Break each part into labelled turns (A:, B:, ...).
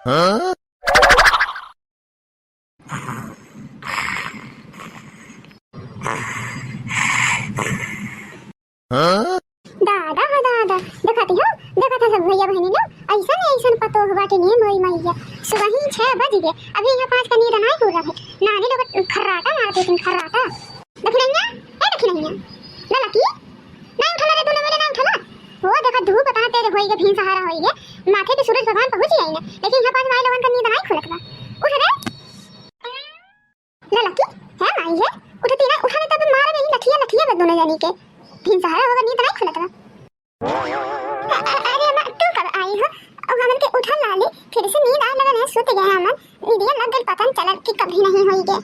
A: हाँ? हाँ?
B: दादा हो दादा देखती हो देखा था सब भैया बहनी लोग ऐसा नहीं ऐसा पतो हुआ कि नहीं मोई मैया सुबह ही 6 बज गए अभी यहाँ 5 का नींद नहीं पूरा है नानी लोग खर्राटा मारते थे खर्राटा देख रही है देख रही है ना लकी नहीं उठा रे दोनों मेरे ना उठा वो देखा धूप बता तेरे होई के भीन सहारा होई है माथे पे सूरज भगवान पहुंच गए ना लेकिन यहाँ 5 माई लोगन का नींद नहीं खुलत बा उठ रे ना लकी है माई है उठती ना उठाने तब मारे नहीं लठिया दोनों जानी के भीन सहारा होगा नींद नहीं खुलत बा अरे अम्मा तू कब आई हो और हमन के उठा लाली फिर से नींद आ लगन है सुत गए हमन नींदिया लग गई पता चला कि कभी नहीं होई के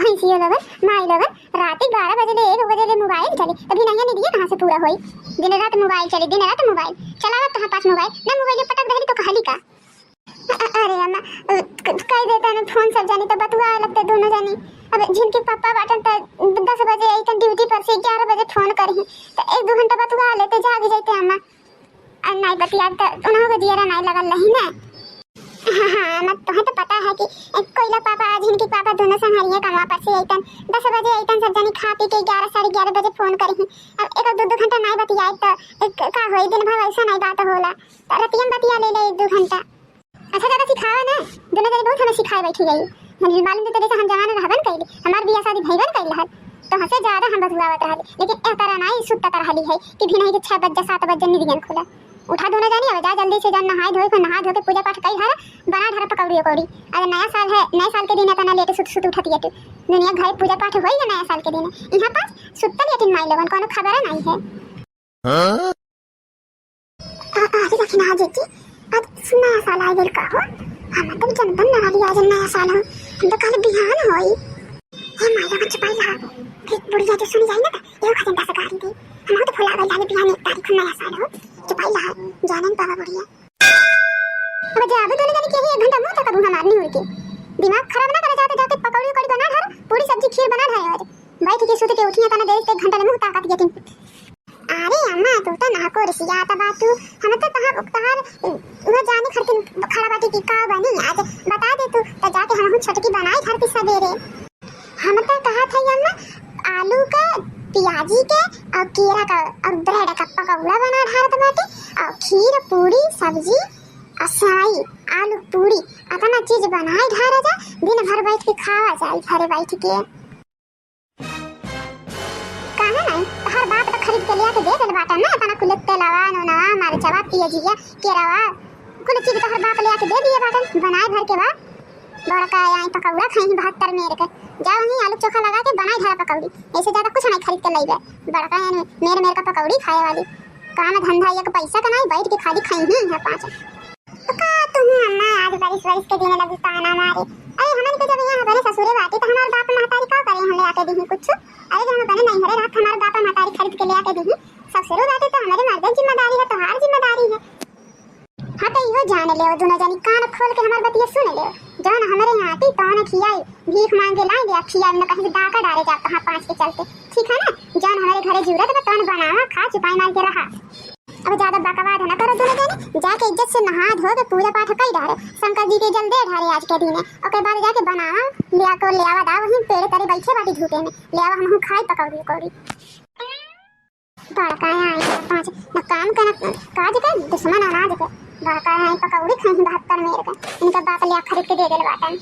B: भैंसियों लोगन माई लोगन रात 12 बजे ले 1 बजे ले मोबाइल चली तभी नहीं नींदिया कहां से पूरा होई दिन रात मोबाइल चली दिन रात मोबाइल चलावा कहां पास मोबाइल ना मोबाइल पटक दहली तो कहली का अरे अम्मा कह देता ना फोन सब जानी तो बतुआ लगते दोनों जानी अब जिनके पापा बाटन त 10 बजे आई त ड्यूटी पर से 11 बजे फोन करही तो 1-2 घंटा बतुआ लेते जाग जाते अम्मा और नहीं बतिया तो उन्हों को दियरा नहीं लगल रही ना हाँ मत तुम्हें तो पता है कि कोयला पापा जिनके पापा दोनों संभालिए कमा पर से आइतन 10 बजे आइतन सब जानी खा पी के 11-11:30 बजे फोन करही अब 1-2 घंटा नहीं बतिया तो का होई दिन भर ऐसा नहीं बात होला तो रतियन बतिया ले 1-2 घंटा अच्छा ज्यादा सिखावा ना दोनों जने बहुत हमें सिखाए बैठी गई हम मालूम तो तेरे से हम जमाने रहबन कइली हमार बियाह शादी भइबन कइल रहल तो हसे ज्यादा हम बतुआवत रहली लेकिन ए तरह नहीं सुत्ता रहली है कि भी नहीं कि 6 बजे 7 बजे नींद खुला उठा दोनों जानी अब जा जल्दी से जा नहा धो के पूजा पाठ कई हर बना धर पकौड़ी अरे नया साल है नए साल के दिन है तना लेट सुत उठती है दुनिया घर पूजा पाठ होई है नया साल के दिन यहाँ पास सुत्ता लेकिन माई लोगन कोनो खबर नहीं है
A: हाँ?
B: अरे लखना जीती अब नया साल आ गेल का हो हम तो जनतन ना वाली आज नया साल हो हम तो कल बिहान होई हे माई लोगन चपाई ला फिर बुढ़िया जो सुन जाई ना ये खजन दस गाड़ी दे हम तो फुला गई जाने बिहान 1 तारीख को नया साल हो चपाई ला जानन पावा बुढ़िया अब जा अब दोनों जाने के 1 घंटा मुंह तक अब हमारनी हुई के दिमाग खराब ना करे जाते जाते पकौड़ी उकौड़ी बना धर पूरी सब्जी खीर बना धर आज बैठ के सुत के उठिया तना देर से 1 घंटा में मुंह ताकत गेटिन अरे अम्मा तू तो ना को रसिया आता बात तू हम तो तहां वो जाने खरतिन खड़ा बाटी की का बनी आज बता दे तू तो जाके हम छटकी बनाई घर पे सवेरे हम तो कहा था अम्मा आलू का प्याजी के और केरा का और ब्रेड का पकौड़ा बना धारत बाटे और खीर पूरी सब्जी और सेवई आलू पूरी अपना चीज बनाई धारा जा दिन भर बैठ के खावा जाए घरे बैठ के कहां नहीं हर बात तो खरीद के लिया के दे दे बाटा ना अपना कुल तेलावा नोना मरचवा पियाजिया केरावा कुल चीज तो हर बात लिया के दे दिए बाटा बनाए भर के बाद बड़ा का आई पकौड़ा खाई 72 मेरे के जा वहीं आलू चोखा लगा के बनाई धरा पकौड़ी ऐसे ज्यादा कुछ नहीं खरीद के लइबे बड़ा का मेरे का पकौड़ी खाए वाली काम धंधा एक पैसा का नहीं बैठ के खाली खाई ही है 5 तो का तुम अम्मा आज बारिश के दिन लगी ताना मारे अरे हमन के जब यहां बने ससुरे बाटी तो हमार बाप महतारी का करे हम ले आके दी कुछ अरे जब हम बने नहीं हरे रात हमार बाप महतारी खरीद के ले आके दी ससुरे बाटी तो हमारे मर्द जिम्मेदारी है तुम्हारी जिम्मेदारी है हाँ तो यो जान ले दोनों जानी कान खोल के हमार बतिया सुन ले जान हमारे यहाँ आती तो ने खियाई भीख मांग के लाई दे खियाई न कहीं डाका डाले जा कहां 5 के चलते ठीक है ना जान हमारे घरे जरूरत है तो बनावा खा चुपाई मार के रहा अब ज्यादा बकवाद न करो दोनों जानी जाके इज्जत से नहा धो के पूजा पाठ कई डारे शंकर जी के जल दे ढारे आज के दिन ओके बाद जाके बनावा लिया को ले आवा दा वहीं पेड़ तरे बैठे बाटी धूपे में ले आवा हम खाई पकौड़ी पकौड़ी बड़का आई 5 न काम का काज का दुश्मन अनाज का बड़का आई पकौड़ी खाई 72 मेरे का इनका बाप ले खरीद के दे देले बाटन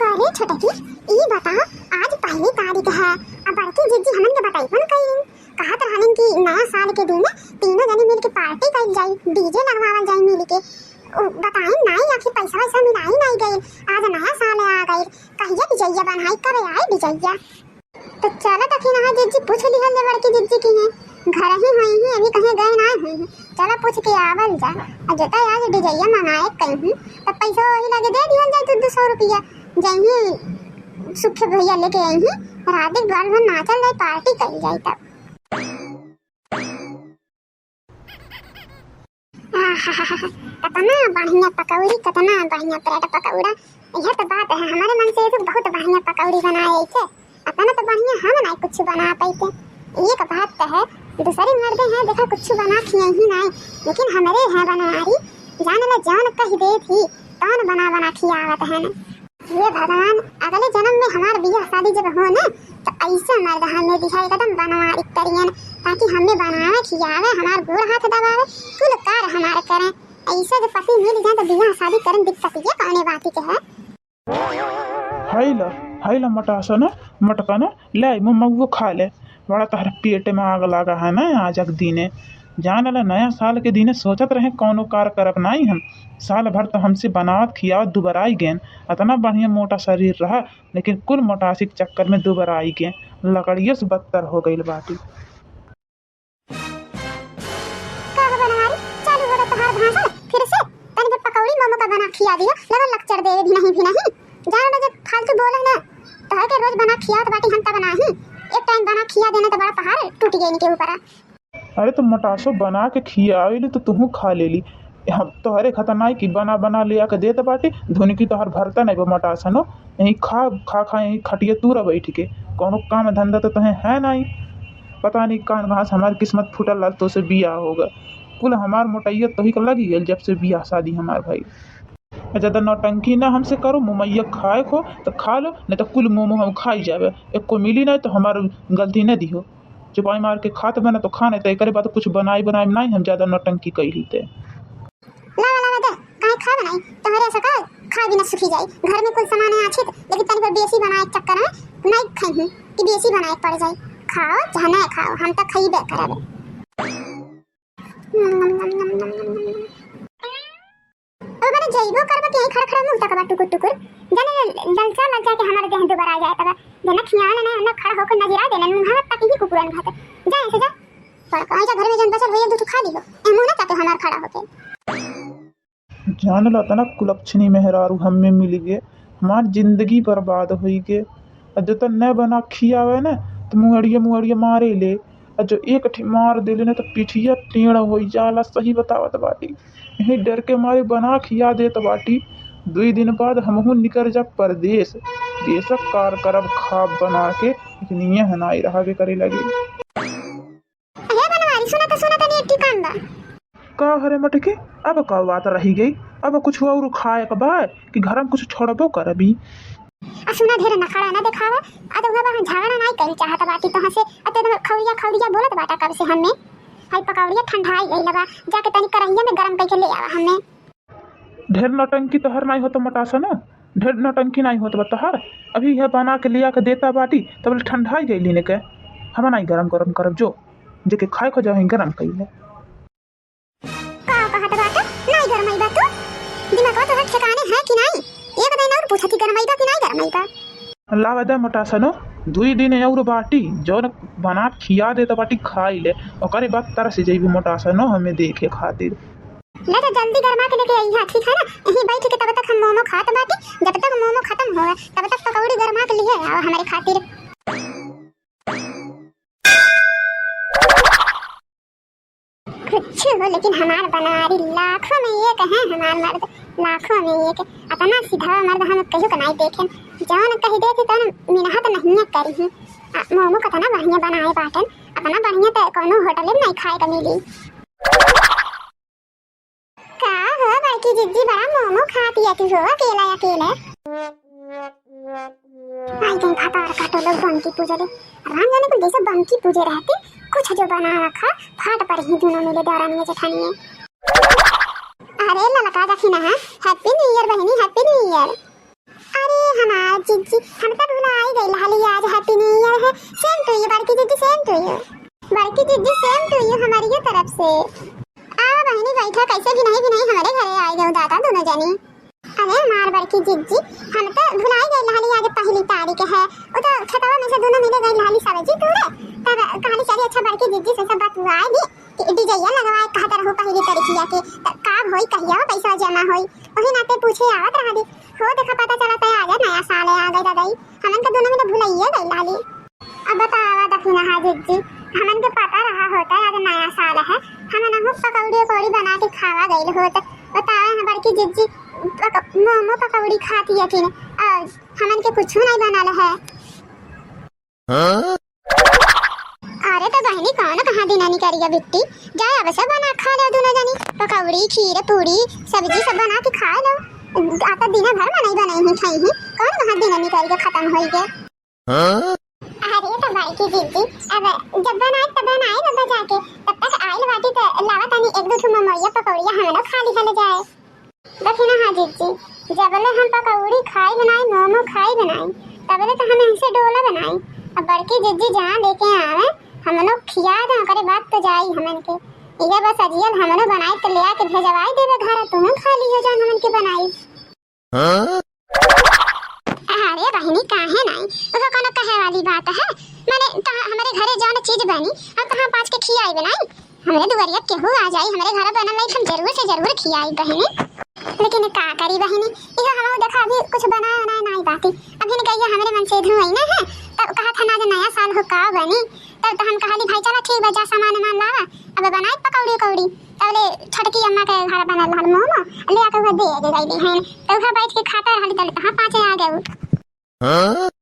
B: करे छोटकी ई बता आज पहली तारीख है अब बड़की जीजी हमन के बताई कौन कहीं कहत रहलन कि नया साल के दिन तीनों जने मिल के पार्टी कर जाई डीजे लगवावल जाई मिल के बताई नहीं आखिर पैसा वैसा मिलाई नहीं गई आज नया साल आ गई कहिया बिजैया बनाई करे आए बिजैया तो चलो तखी ना जीजी पूछ लिहल ले बड़की जीजी की है घर ही हुई है अभी कहीं गए ना हुई है चलो पूछ के आवल जा जता आज बिजैया मंगाए कहीं तो पैसा वही लगे दे दिहल जाए 200 रुपया जहीं सुख भैया लेके आई है रात भर नाचल जाए पार्टी कर जाए तब कितना बढ़िया पकौड़ी कितना बढ़िया ब्रेड पकौड़ा यह तो बात है हमारे मन से तो बहुत बढ़िया पकौड़ी बनाए थे अपना तो बढ़िया हम नहीं कुछ बना पाते ये तो बात है दूसरे मर्द हैं देखा कुछ बना खिए ही नहीं लेकिन हमारे हैं बनारी जाने ला जान कह दे थी तान बना बना खियावत है न। ये भगवान अगले जन्म में हमार बियाह शादी जब हो न तो ऐसे मर्द हमें दिखाई कदम बनवा करियन ताकि हमें बनावे खियावे हमार गोड़ हाथ दबावे कुल कार हमारे करें। ऐसे जो पति मिल जाए तो बियाह शादी करन दिक्कत ये कौने बात के है।
C: हाइला मटासा न मटका न ले मम्मा खा ले बड़ा तहर पेट में आग लगा है ना आज एक दिने जान ला नया साल के दिने सोचत रहे कौनो कार करब नहीं हम साल भर तो हमसे बनावत खियावत दुबराई गेन इतना बढ़िया मोटा शरीर रहा लेकिन कुल मोटासी के चक्कर में दुबराई गेन लकड़ियों से बदतर हो गई बाटी।
B: बना खिया दियो लगन लेक्चर दे भी नहीं जान ना जब फालतू बोले ना तो है के रोज बना खिया तो बाटी हंता बना ही एक टाइम बना खिया देना तो बड़ा पहाड़ टूट गई इनके ऊपर।
C: अरे तो मटासो बना के खियावेली तो तुहू खा लेली हम तो हरे खतरनाक की बना बना लिया के देते बाटी धोनी की तो हर भरता नहीं वो मटासा नो यही खा खा खा यही खटिए तूरा बैठ के कोनो काम धंधा तो तुम्हें है नहीं पता नहीं कहाँ से हमारी किस्मत फूटल लाल तो से बिया होगा कुल हमार मोटैया तो ही लगी गई जब से बियाह शादी हमार भाई। ज़्यादा नौटंकी ना हमसे करो मुमैया खाए खो तो खा लो नहीं तो कुल मोमो हम खाई जावे एक को मिली नहीं तो हमार गलती न दिहो चुपाई मार के खाते बना तो खाने तो एक बात कुछ बनाई नहीं हम ज़्यादा नौटंकी कही लीते
B: खा बनाई तोहरे से खा भी न सुखी जाई घर में कुल सामान अच्छे लेकिन तनी पर बेसी बनाए चक्कर में नहीं खाई कि बेसी बनाए पड़ जाए खाओ चाहे ना खाओ हम तो खइबे करब। अगर जइबो करब के खड़ा खड़ा मुंह तक टुकुर टुकुर जाने ललचा लग जाके हमारे देह दोबारा आ जाए तब जना खियाना ना ना खड़ा होकर नजरा देना मुंह तक ही कुकुरन खाते जा ऐसे जा पर कहीं जा घर में जन बचल होए दूध खा लियो ए मुंह ना ताके हमार खड़ा होके
C: जान ला तना कुलक्षणी मेहरारू हमें मिल गए हमार जिंदगी बर्बाद हुई के जो तो न बना खियावे ना तो मुहड़िया मारे ले जो एक ठी मार दे लेना तो पिठिया टेढ़ हो जाला सही बतावत बाटी यही डर के मारे बना खिया देत बाटी 2 दिन बाद हमहू निकल जा परदेश बेशक कार करब खाब बना के लेकिन ये हनाई रहा के करे लगे
B: सुना तो एक ठिकान बा
C: का हरे मटके अब का बात रही गई अब कुछ और खाए का बा कि घर में कुछ छोड़बो करबी
B: सुना ढेर नखड़ा ना दिखावा तो वहां झगड़ा नहीं करी चाहत बाटी तो से अते खौड़िया बोलत बाटा कब से हमें हाय पकौड़िया ठंडाई गई लगा जाके तनी करहिया में गरम करके ले आवा हमें।
C: ढेर नौटंकी तो हर नहीं होता मटासा ना ढेर नौटंकी नहीं होता बतहर अभी यह बना के लिया के देता बाटी तब ठंडाई गई लेने के हम नहीं गरम गरम करब जो जेके खाए खो जाए गरम कइले
B: का कहत बाटा नहीं गरमाई बा तू दिमाग तो ठिकाने है कि नहीं एक दिन और पूछती गरमाई बा कि नहीं गरमाई बा
C: लावा दे मटासा नो 2 दिन और बाटी जो बना खिया दे तो बाटी खाई ले और बात तरह से जइबू मोटासा नो हमें देखे खातिर
B: ले तो जल्दी गरमा के लेके आई है ठीक है ना यहीं बैठ के तब तक हम मोमो खात बाटी जब तक मोमो खत्म होगा तब तक पकौड़ी गरमा के लिए आओ हमारे खातिर। कुछ हो लेकिन हमार बनारी लाखों में एक है हमार मर्द लाखों में एक इतना सीधा मर्द हम कहियो का नहीं देखे जान कह दे तो मिनहत नहीं करी हूं मोमो कितना बढ़िया बनाए बाटन अपना बढ़िया तो कोनो होटल में नहीं खाए का मिली का हो बाकी जिद्दी बड़ा मोमो खाती है तू हो अकेले आई कहीं फटार काटो लोग बंकी पूजे ले राम जाने को जैसे बंकी पूजे रहते कुछ जो बना रखा फाट पर ही दोनों मिले दौरान जेठानी अरे ललका देखी ना हैप्पी न्यू ईयर बहनी हैप्पी न्यू ईयर। अरे हमार जिज्जी हम तो भुला ही गई हाली आज हैप्पी न्यू ईयर है सेम टू यू बड़की जिज्जी सेम टू यू बड़की जिज्जी सेम टू यू हमारी ये तरफ से आओ बहनी बैठा कैसे भी नहीं हमारे घरे आए गए दादा दोनों जनी। अरे हमार बड़की जिज्जी हम तो भुला ही गई हाली आज पहली तारीख है वो तो छतवा में से दोनों मिले गई हाली सब्जी तूरे तब कहानी चली अच्छा बड़की जिज्जी से सब बात हुआ है कि डीजैया लगवाए कहता रहो पहली तारीखिया के काब होई कहिया पैसा जमा होई वही नाते पूछे आवत रहा दी हो देखा पता चला तो आ गया नया साल आ गई दादाई हमन के दोनों में तो भुलाइए गई लाली। अब बतावा दखिना हा जिज्जी हमन के पता रहा होता आज नया साल है हमन हम पकौड़ी बना के खावा गई होत बतावा ना बड़की जिज्जी मोमो पकौड़ी खाती है कि हमन के कुछ नहीं बनाल है। अरे तो बहनी बहनी कौन कहाँ दिन नहीं करिया बिट्टी जाए अब सब बना खा लो दोनों जनी पकौड़ी खीर पूरी सब्जी सब बना के खा लो आता दिन भर में नहीं बनाई ही खाई ही कौन कहाँ दिन नहीं करिया खत्म हो गया अरे तो भाई की दीदी अब जब बनाए तब बनाए बाबा जाके तब तक आइल बाटी तो लावा तनी एक दो ठो मोमोया पकौड़िया हम लोग खा ली जाए देखी ना हाँ दीदी जब ले हम पकौड़ी खाई बनाई मोमो खाई बनाई तब ले तो हम ऐसे डोला बनाई अब बड़की दीदी जहाँ लेके आवे हम लोग खिया दे करे बात तो जाई हमन के इधर बस अजियल हम लोग बनाए तो ले आके भेजवाई देवे घर तुम खा लियो जान हमन के बनाई अरे बहनी काहे नहीं ओका कोनो कहे वाली बात है माने हमारे घरे जाने चीज बनी अब कहां पाँच के खियाई बनाई हमरे दुवरिया केहू आ जाई हमरे घर बनल नहीं हम जरूर से जरूर खियाई बहनी लेकिन का करी बहनी इहो हम देखा अभी कुछ बनाया नहीं बाती अभी ने कहिया हमरे मन से धुई ना है तब कहा था ना जो नया साल हो का बनी तब तो हम कहली भाई चला ठीक बजा सामान मान लावा अब बनाई पकौड़ी कौड़ी तबले छोटकी अम्मा के घर बनल हल मोमो ले आके वो दे गईली है तो घर बैठ के खाता रहली तब कहां पाँच आ गए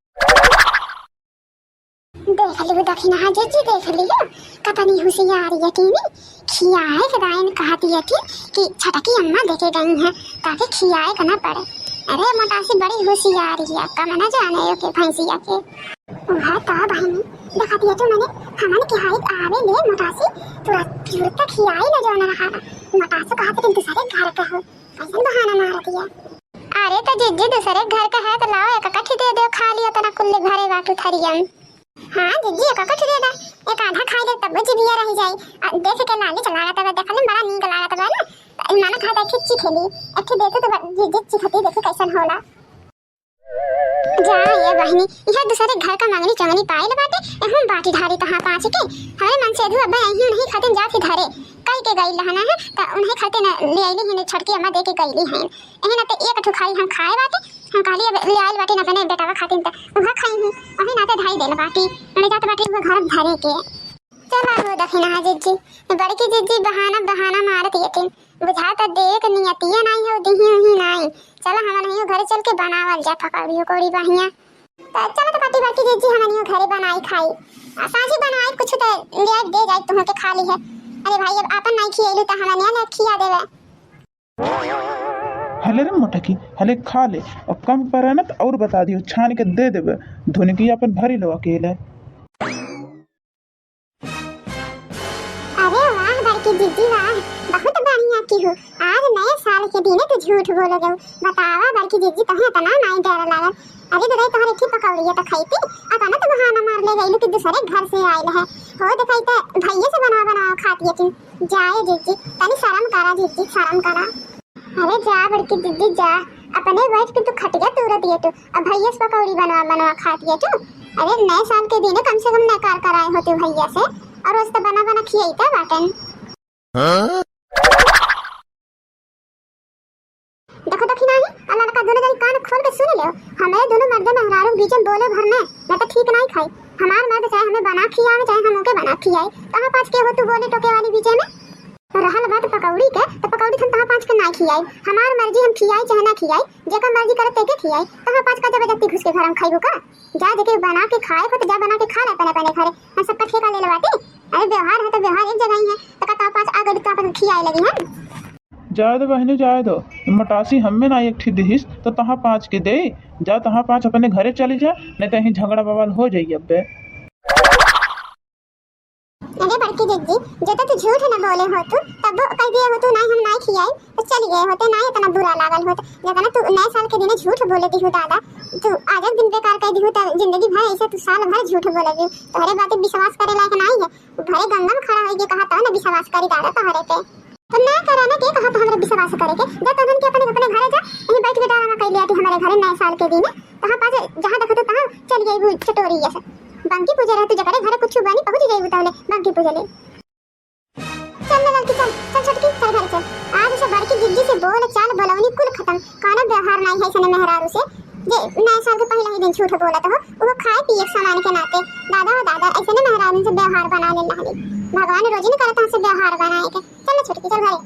B: देख ली दक्षिणा हाँ जी देख लियो कतनी होशियारी है कि नहीं खियाए के दाइन कहती है कि छटकी अम्मा देके गई है ताकि खियाए का ना पड़े अरे मोटासी बड़ी होशियारी है कम ना जाने के भैंसिया के वह तो बहनी दिखाती है तो मैंने हमन के हाइट आवे ले मोटासी तुरंत खियाई ना जाना रहा मोटासी कहा कि दूसरे घर का हो ऐसा बहाना मार दिया अरे तो जिज्जी दूसरे घर का है तो लाओ एक कट्ठी दे दो खा लियो तना कुल्ले भरे बाटू थरियन हां जिज्जी एक कट्ठी दे दे एक आधा खाई ले तब जिबिया रह जाई देख के लाली चला तब देखले बड़ा नीक लगा तब ना माना खा दे खिच्ची खेली अच्छी देते तो जिज्जी चिखती देखे कैसन होला जा ये बहनी यह दूसरे घर का मांगनी चंगनी पाइल बाटे हम बाटी धारी कहां पाँच के हमें मन से अबे यही नहीं खाते जाती धारे कई के गई रहना है त उन्हें खाते न ले आईली हिने छटकी अम्मा दे के गईली हैं एही ना तो एक ठो खाई हम खाए बाटे हम कहली अब ले आइल बाटे न बने बेटा खातिन त उहा खाई हूं वही नाते धाई देल बाटी मैंने जात बाटी वो घर धरे के चला हो दखिना जिज्जी बड़की जिज्जी बहाना मारत यतिन बुझा त देख नियतिया नहीं हो दिही ही नहीं चला हमन हियो घर चल के बनावल जा पकौड़ी कोड़ी बढ़िया त चला तो पाटी बाटी जिज्जी हमन हियो घरे बनाई खाई साजी बनाई कुछ त ले दे जाई तुम के खाली है अरे भाई अब आपन नहीं खियाइलु त हमन ना खिया देवे
C: हले रे मोटकी हले खा ले अब कम पर है ना तो और बता दियो छान के दे देवे धुन की अपन भरी लो अकेले
B: अरे वाह बड़की जिज्जी वाह बहुत बढ़िया की हो आज नए साल के दिन तो झूठ बोलो गो बतावा बड़की जिज्जी तहे तना नहीं डर लागल अरे तो तोहरे की पकौड़ी तो खाईती अपना तो बहाना मार ले गईलु कि दूसरे घर से आइल है हो देखई त भैया से बना खाती है तू जाए जिज्जी तनी शर्म करा जिज्जी शर्म करा अरे जा बड़की जिज्जी जा अपने बैठ के तू खटिया तूर दिए तू अब भैया से पकौड़ी बनवा खाती है तू अरे नए साल के दिन कम से कम नकार कराए होते भैया से और उस तो बना खियाईता बाटन देखो दखिना ही अल्लाह का दोनों जन कान खोल के सुन ले हमें दोनों मर्द मेहरारू बीच में बोले भर में मैं तो ठीक नहीं खाई हमार मर्द चाहे हमें बना खियावे चाहे हम ओके बना खियाए कहां पाँच के हो तू बोले टोके वाली बीच में रहल बात पकौड़ी के तो पकौड़ी हम कहां पाँच के ना खियाई हमार मर्जी हम खियाई चाहे ना खियाई जेका मर्जी करे के खियाई कहां पाँच का जबरदस्ती घुस के घर हम खाइबो का जा देके बना के खाए को तो जा बना के खा ले पने घरे हम सबका ठेका ले लेवाते अरे व्यवहार है तो व्यवहार एक जगह ही है तो का पाँच आगे तो अपन खियाए लगी है
C: जाए दो बहनी जाए दो मटासी हमें ना एक ठी दिहिस तो तहाँ पाँच के दे जा तहाँ पाँच अपने घरे चली जा नहीं तो यहीं झगड़ा बवाल हो जाइए अब्बे
B: अरे बड़की जिज्जी जो तो झूठ न बोले हो तू तब कह दिए हो तू नहीं हम नहीं खियाई तो चली गए होते नहीं इतना बुरा लागल होता जब ना तू नए साल के दिन झूठ बोले दी हो दादा तू आज दिन बेकार कह दी हो तो जिंदगी भर ऐसे तू साल भर झूठ बोले दी तोहरे बातें विश्वास करे लायक नहीं है भरे गंगा में खड़ा होके कहा था ना विश्वास करी दादा तोहरे पे तो ना कराना के कहा तो हमरा विश्वास करे के जब तोहन के अपने घरे जा यहीं बैठ के डराना कह लिया कि हमारे घरे नए साल के दिन तहां पास जहां देखो तो तहां चल गई वो चटोरी जैसे बंकी पूजा रहती जकरे घरे कुछ बनी पहुंच गई बतावले बंकी पूजा ले चल लड़की चल चल छटकी चल घर चल आज से बड़की जिज्जी से बोल चाल बोलवनी कुल खत्म काना व्यवहार नहीं है सने मेहरारू से जे नए साल के पहले ही दिन झूठ बोला तो वो खाए पिए सामान के नाते दादा ऐसे ने मेहरारू से व्यवहार बना ले भगवान रोज नहीं करता से व्यवहार बनाए के चल छटकी चल घरे